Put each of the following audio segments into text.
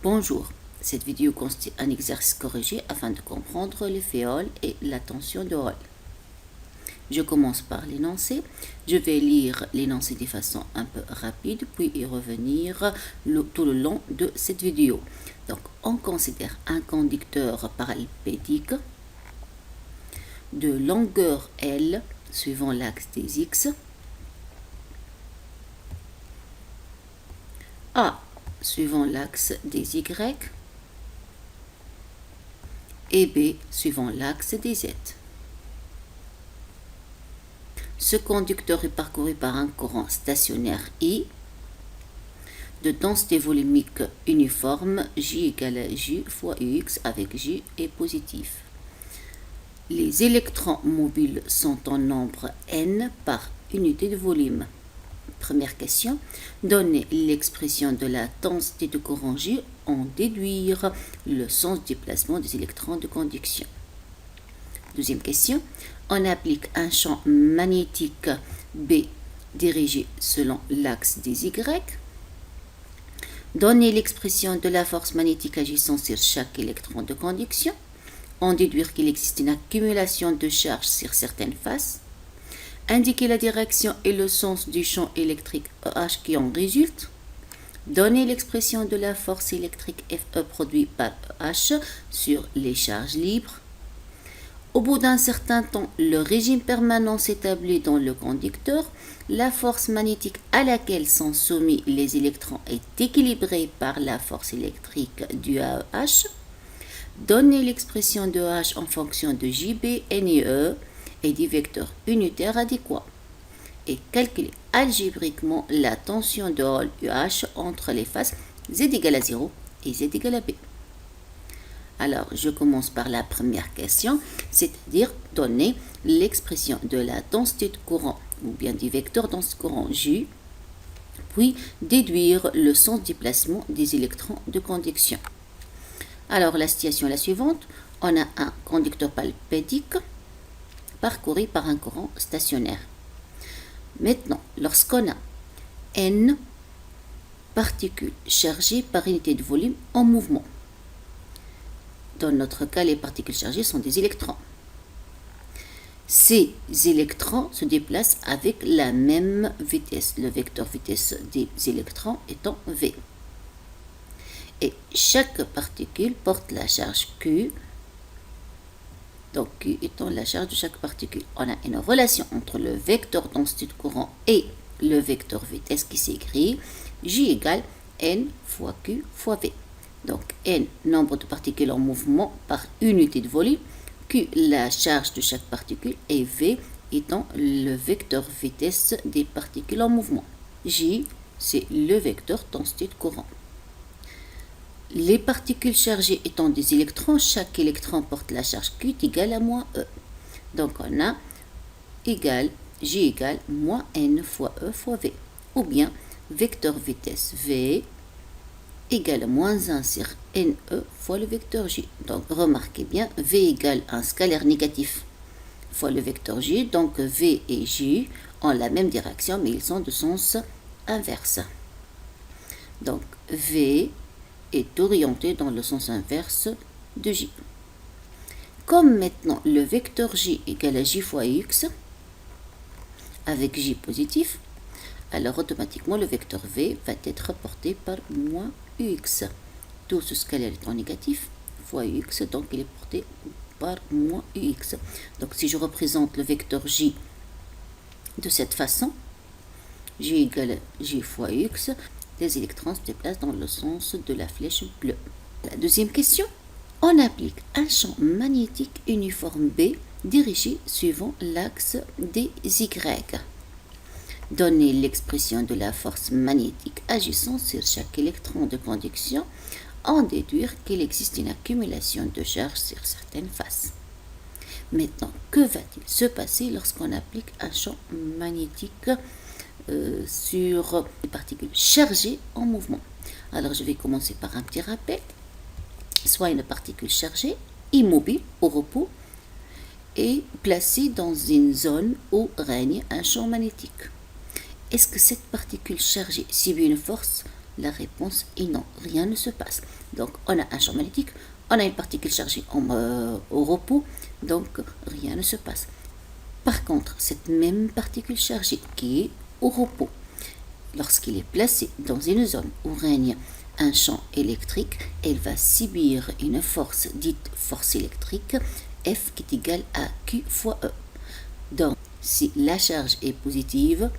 Bonjour, cette vidéo constitue un exercice corrigé afin de comprendre l'effet Hall et la tension de Hall. Je commence par l'énoncé. Je vais lire l'énoncé de façon un peu rapide, puis y revenir tout le long de cette vidéo. Donc, on considère un conducteur parallélépédique de longueur L suivant l'axe des X, A suivant l'axe des Y et B suivant l'axe des Z. Ce conducteur est parcouru par un courant stationnaire I de densité volumique uniforme J égale à J fois UX avec J est positif. Les électrons mobiles sont en nombre N par unité de volume. Première question, donner l'expression de la densité de courant J, en déduire le sens du déplacement des électrons de conduction. Deuxième question, on applique un champ magnétique B dirigé selon l'axe des Y. Donner l'expression de la force magnétique agissant sur chaque électron de conduction. En déduire qu'il existe une accumulation de charges sur certaines faces. Indiquer la direction et le sens du champ électrique EH qui en résulte. Donner l'expression de la force électrique FE produite par EH sur les charges libres. Au bout d'un certain temps, le régime permanent s'établit dans le conducteur. La force magnétique à laquelle sont soumis les électrons est équilibrée par la force électrique due à EH. Donner l'expression de H en fonction de JB, N et E et du vecteur unitaire adéquat. Et calculer algébriquement la tension de Hall UH entre les faces Z égale à 0 et Z égale à B. Alors, je commence par la première question, c'est-à-dire donner l'expression de la densité de courant ou bien du vecteur densité de courant J, puis déduire le sens du déplacement des électrons de conduction. Alors, la situation est la suivante. On a un conducteur parallélépédique parcouru par un courant stationnaire. Maintenant, lorsqu'on a N particules chargées par unité de volume en mouvement, dans notre cas, les particules chargées sont des électrons. Ces électrons se déplacent avec la même vitesse, le vecteur vitesse des électrons étant V. Et chaque particule porte la charge Q, donc Q étant la charge de chaque particule. On a une relation entre le vecteur densité de courant et le vecteur vitesse qui s'écrit J égale N fois Q fois V. Donc N, nombre de particules en mouvement par unité de volume, Q, la charge de chaque particule, et V étant le vecteur vitesse des particules en mouvement. J, c'est le vecteur densité de courant. Les particules chargées étant des électrons, chaque électron porte la charge Q égale à moins E. Donc on a J égale moins N fois E fois V. Ou bien vecteur vitesse V égale moins 1 sur NE fois le vecteur J. Donc remarquez bien, V égale un scalaire négatif fois le vecteur J. Donc V et J ont la même direction, mais ils sont de sens inverse. Donc V est orienté dans le sens inverse de J. Comme maintenant le vecteur J égale à J fois X, avec J positif, alors automatiquement le vecteur V va être porté par moins UX. Tout ce scalaire étant négatif fois UX, donc il est porté par moins UX. Donc si je représente le vecteur J de cette façon, J égale J fois UX, les électrons se déplacent dans le sens de la flèche bleue. La deuxième question, on applique un champ magnétique uniforme B dirigé suivant l'axe des Y. Donner l'expression de la force magnétique agissant sur chaque électron de conduction, en déduire qu'il existe une accumulation de charges sur certaines faces. Maintenant, que va-t-il se passer lorsqu'on applique un champ magnétique sur des particules chargées en mouvement? Alors, je vais commencer par un petit rappel. Soit une particule chargée, immobile, au repos, et placée dans une zone où règne un champ magnétique. Est-ce que cette particule chargée subit une force La réponse est non, rien ne se passe. Donc on a un champ magnétique, on a une particule chargée au repos, donc rien ne se passe. Par contre, cette même particule chargée qui est au repos, lorsqu'il est placé dans une zone où règne un champ électrique, elle va subir une force dite force électrique, F qui est égale à Q fois E. Donc, si la charge est positive,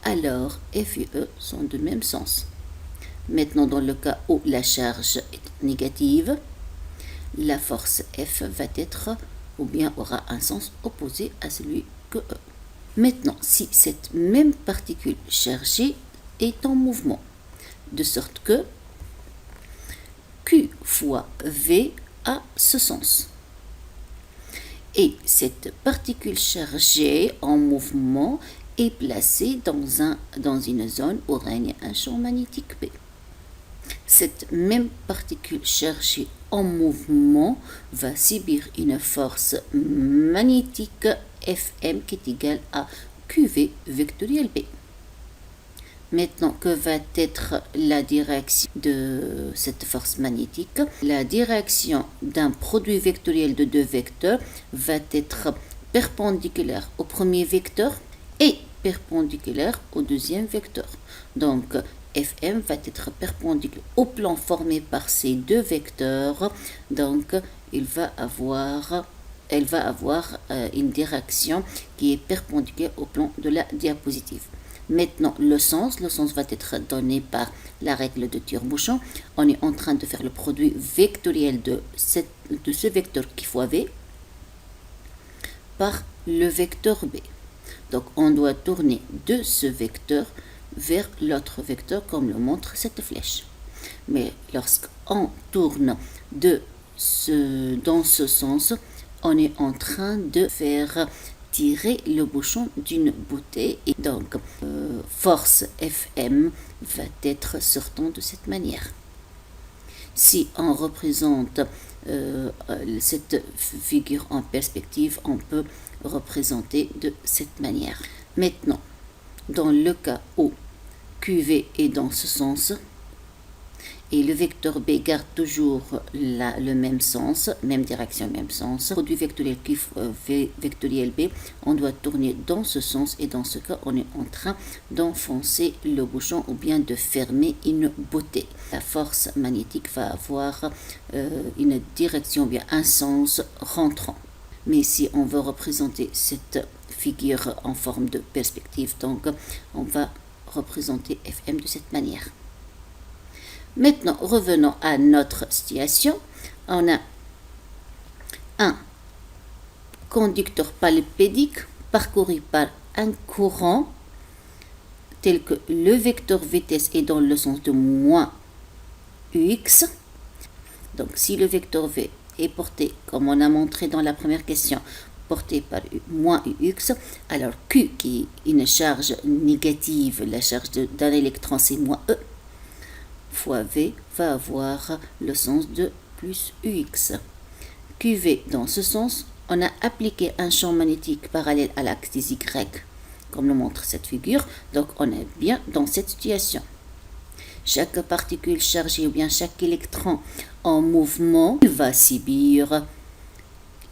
alors F et E sont de même sens. Maintenant, dans le cas où la charge est négative, la force F va être ou bien aura un sens opposé à celui que E. Maintenant, si cette même particule chargée est en mouvement, de sorte que Q fois V a ce sens. Et cette particule chargée en mouvement est placée dans une zone où règne un champ magnétique B. Cette même particule chargée en mouvement va subir une force magnétique Fm qui est égale à QV vectoriel B. Maintenant, que va être la direction de cette force magnétique? La direction d'un produit vectoriel de deux vecteurs va être perpendiculaire au premier vecteur et perpendiculaire au deuxième vecteur. Donc, Fm va être perpendiculaire au plan formé par ces deux vecteurs. Donc, elle va avoir une direction qui est perpendiculaire au plan de la diapositive. Maintenant, le sens va être donné par la règle de tire-bouchon. On est en train de faire le produit vectoriel de ce vecteur qui fois V par le vecteur B. Donc, on doit tourner de ce vecteur vers l'autre vecteur comme le montre cette flèche. Mais lorsqu'on tourne dans ce sens, on est en train de faire tirer le bouchon d'une bouteille et donc force Fm va être sortant de cette manière. Si on représente cette figure en perspective, on peut représenter de cette manière. Maintenant, dans le cas où QV est dans ce sens et le vecteur B garde toujours le même sens, même direction, même sens, produit vectoriel Q vectoriel B, on doit tourner dans ce sens et dans ce cas, on est en train d'enfoncer le bouchon ou bien de fermer une bouteille. La force magnétique va avoir une direction ou bien un sens rentrant. Mais si on veut représenter cette figure en forme de perspective, donc on va représenter Fm de cette manière. Maintenant, revenons à notre situation. On a un conducteur palépédique parcouru par un courant tel que le vecteur vitesse est dans le sens de moins ux. Donc, si le vecteur v est porté, comme on a montré dans la première question, porté par moins ux, alors Q, qui est une charge négative, la charge d'un électron, c'est moins E, fois V va avoir le sens de plus UX. QV, dans ce sens, on a appliqué un champ magnétique parallèle à l'axe des Y, comme le montre cette figure, donc on est bien dans cette situation. Chaque particule chargée ou bien chaque électron en mouvement va subir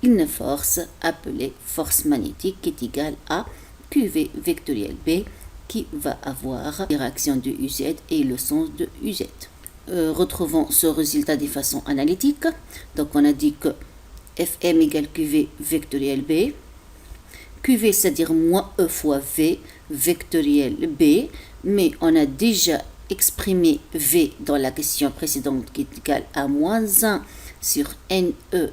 une force appelée force magnétique qui est égale à QV vectoriel B, qui va avoir direction de UZ et le sens de UZ. Retrouvons ce résultat de façon analytique. Donc on a dit que Fm égale QV vectoriel B. QV, c'est-à-dire moins E fois V vectoriel B, mais on a déjà exprimé V dans la question précédente qui est égal à moins 1 sur NE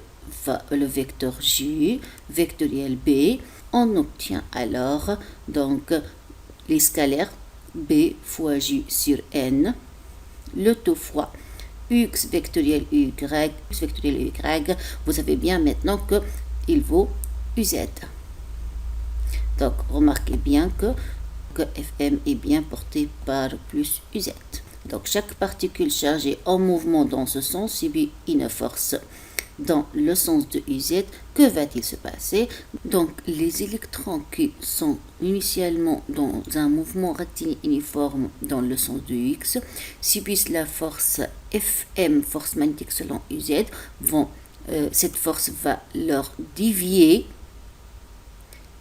le vecteur J vectoriel B. On obtient alors donc les scalaires B fois J sur N, le tout fois Ux vectoriel Y, X vectoriel Y, vous savez bien maintenant qu'il vaut UZ. Donc remarquez bien que Fm est bien porté par plus UZ. Donc chaque particule chargée en mouvement dans ce sens subit une force dans le sens de UZ, que va-t-il se passer? Donc, les électrons qui sont initialement dans un mouvement rectiligne uniforme dans le sens de X subissent la force Fm, force magnétique selon UZ, cette force va leur dévier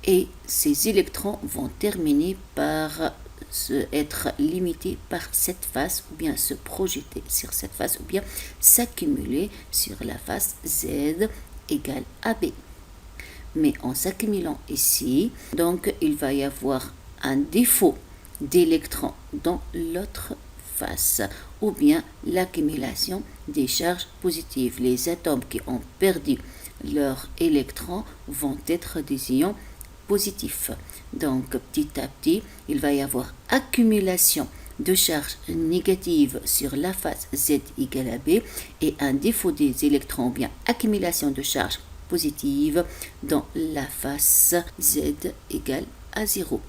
et ces électrons vont terminer par être limités par cette face ou bien se projeter sur cette face ou bien s'accumuler sur la face Z égale AB. Mais en s'accumulant ici, donc il va y avoir un défaut d'électrons dans l'autre face ou bien l'accumulation des charges positives. Les atomes qui ont perdu leurs électrons vont être des ions positifs. Donc petit à petit, il va y avoir accumulation de charges négatives sur la face Z égale à B et un défaut des électrons ou bien accumulation de charges positives dans la face Z égale à 0.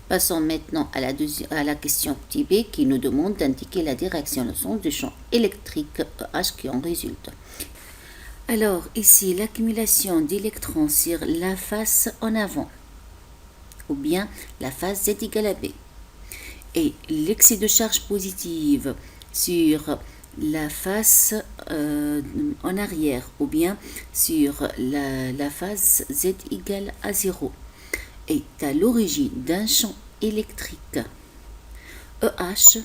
Passons maintenant à la question petit b qui nous demande d'indiquer la direction, le sens du champ électrique H qui en résulte. Alors ici, l'accumulation d'électrons sur la face en avant ou bien la face Z égale à B et l'excès de charge positive sur la face en arrière ou bien sur la face Z égale à 0 est à l'origine d'un champ électrique EH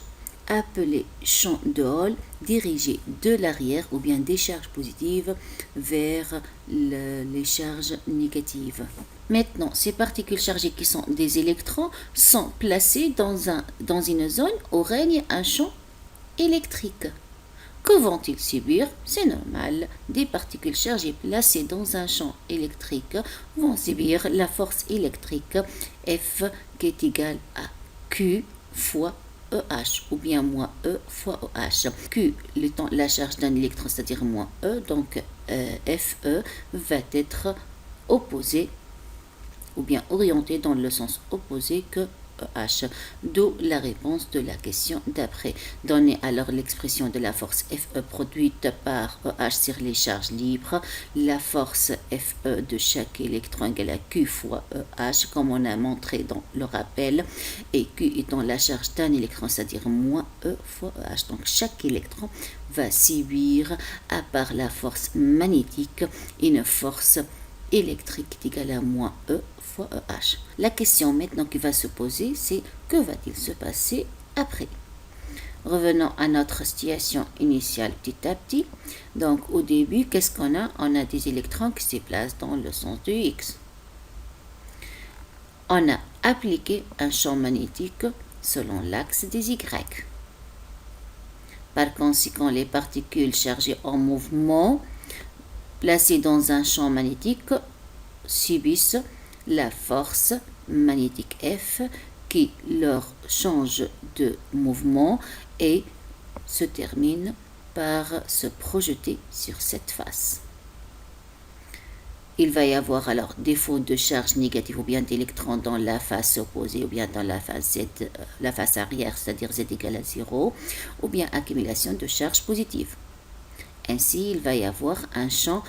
appelé champ de Hall dirigé de l'arrière ou bien des charges positives vers les charges négatives. Maintenant, ces particules chargées qui sont des électrons sont placées dans une zone où règne un champ électrique. Que vont-ils subir? C'est normal. Des particules chargées placées dans un champ électrique vont subir la force électrique F qui est égale à Q fois EH ou bien moins E fois OH. Q étant la charge d'un électron, c'est-à-dire moins E, donc FE va être opposé ou bien orienté dans le sens opposé que EH, d'où la réponse de la question d'après. Donnez alors l'expression de la force FE produite par EH sur les charges libres. La force FE de chaque électron égale à Q fois EH, comme on a montré dans le rappel, et Q étant la charge d'un électron, c'est-à-dire moins E fois EH. Donc chaque électron va subir, à part la force magnétique, une force électrique égale à moins E fois EH. La question maintenant qui va se poser, c'est que va-t-il se passer après? Revenons à notre situation initiale petit à petit. Donc au début, qu'est-ce qu'on a? On a des électrons qui se placent dans le sens de X. On a appliqué un champ magnétique selon l'axe des Y. Par conséquent, les particules chargées en mouvement placées dans un champ magnétique subissent la force magnétique F qui leur change de mouvement et se termine par se projeter sur cette face. Il va y avoir alors défaut de charge négative ou bien d'électrons dans la face opposée ou bien dans la face Z, la face arrière, c'est-à-dire Z égale à 0, ou bien accumulation de charge positive. Ainsi, il va y avoir un champ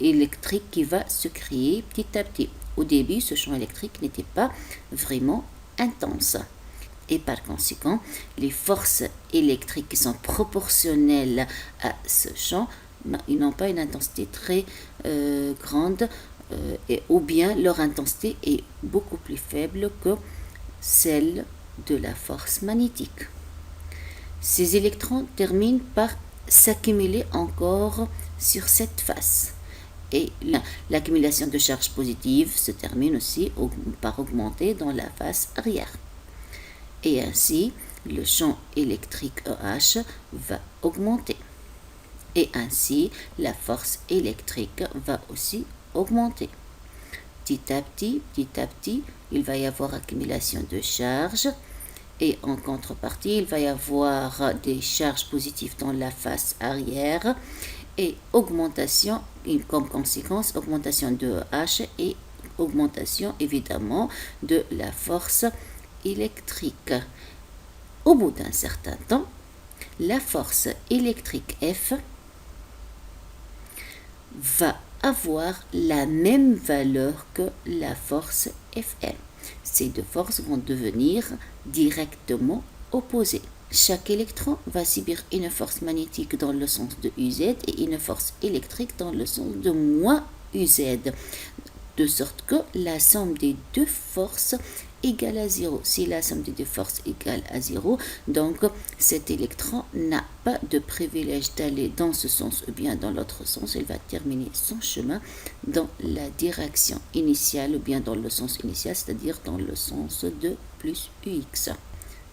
électrique qui va se créer petit à petit. Au début, ce champ électrique n'était pas vraiment intense. Et par conséquent, les forces électriques qui sont proportionnelles à ce champ, ils n'ont pas une intensité très grande, ou bien leur intensité est beaucoup plus faible que celle de la force magnétique. Ces électrons terminent par s'accumuler encore sur cette face. Et l'accumulation de charges positives se termine aussi par augmenter dans la face arrière. Et ainsi, le champ électrique EH va augmenter. Et ainsi, la force électrique va aussi augmenter. Petit à petit, il va y avoir accumulation de charges. Et en contrepartie, il va y avoir des charges positives dans la face arrière et augmentation, comme conséquence, augmentation de H et augmentation évidemment de la force électrique. Au bout d'un certain temps, la force électrique F va avoir la même valeur que la force Fm. Ces deux forces vont devenir directement opposées. Chaque électron va subir une force magnétique dans le sens de UZ et une force électrique dans le sens de moins UZ, de sorte que la somme des deux forces égale à 0. Si la somme des deux forces égale à 0, donc cet électron n'a pas de privilège d'aller dans ce sens ou bien dans l'autre sens. Il va terminer son chemin dans la direction initiale ou bien dans le sens initial, c'est-à-dire dans le sens de plus UX.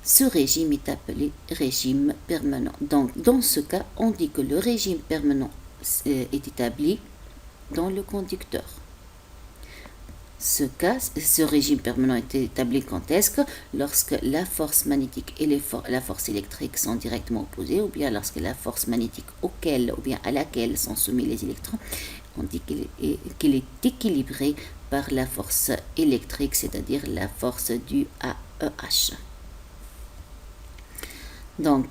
Ce régime est appelé régime permanent. Donc, dans ce cas, on dit que le régime permanent est établi dans le conducteur. Ce régime permanent est établi quand est-ce que lorsque la force magnétique et la force électrique sont directement opposées, ou bien lorsque la force magnétique à laquelle sont soumis les électrons, on dit qu'il est équilibré par la force électrique, c'est-à-dire la force due à EH. Donc,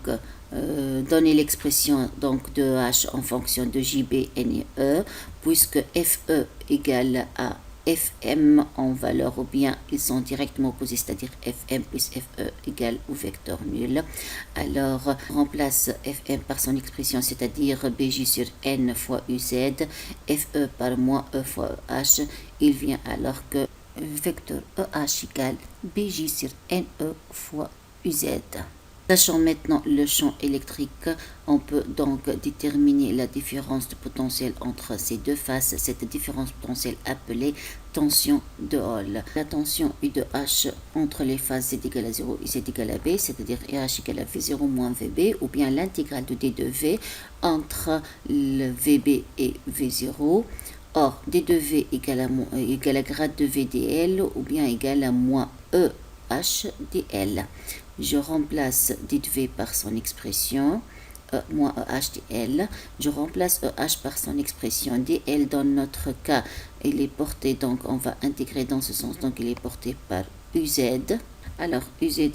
donner l'expression donc de H en fonction de JB, N et E, puisque FE égale à Fm en valeur, ou bien ils sont directement opposés, c'est-à-dire Fm plus Fe égale au vecteur nul. Alors, remplace Fm par son expression, c'est-à-dire Bj sur N fois Uz, Fe par moins E fois EH. Il vient alors que vecteur EH égale Bj sur Ne fois Uz. Sachant maintenant le champ électrique, on peut donc déterminer la différence de potentiel entre ces deux faces, cette différence potentielle appelée tension de Hall. La tension U de H entre les phases Z égale à 0 et Z égale à B, c'est-à-dire RH égale à V0 moins VB, ou bien l'intégrale de D de V entre le VB et V0. Or, D de V égale à grade de V dl, ou bien égale à moins EH dl. Je remplace D de V par son expression, moins EH dl. Je remplace EH par son expression dl. Dans notre cas, il est porté, donc on va intégrer dans ce sens, donc il est porté par UZ. Alors, UZ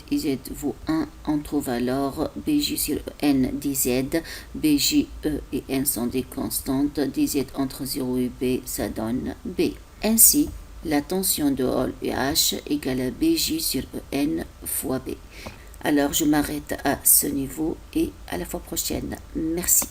vaut 1, on trouve alors Bj sur N dz. Bj, E et N sont des constantes. dz entre 0 et B, ça donne B. Ainsi, la tension de Hall UH égale à Bj sur En fois B. Alors, je m'arrête à ce niveau et à la fois prochaine. Merci.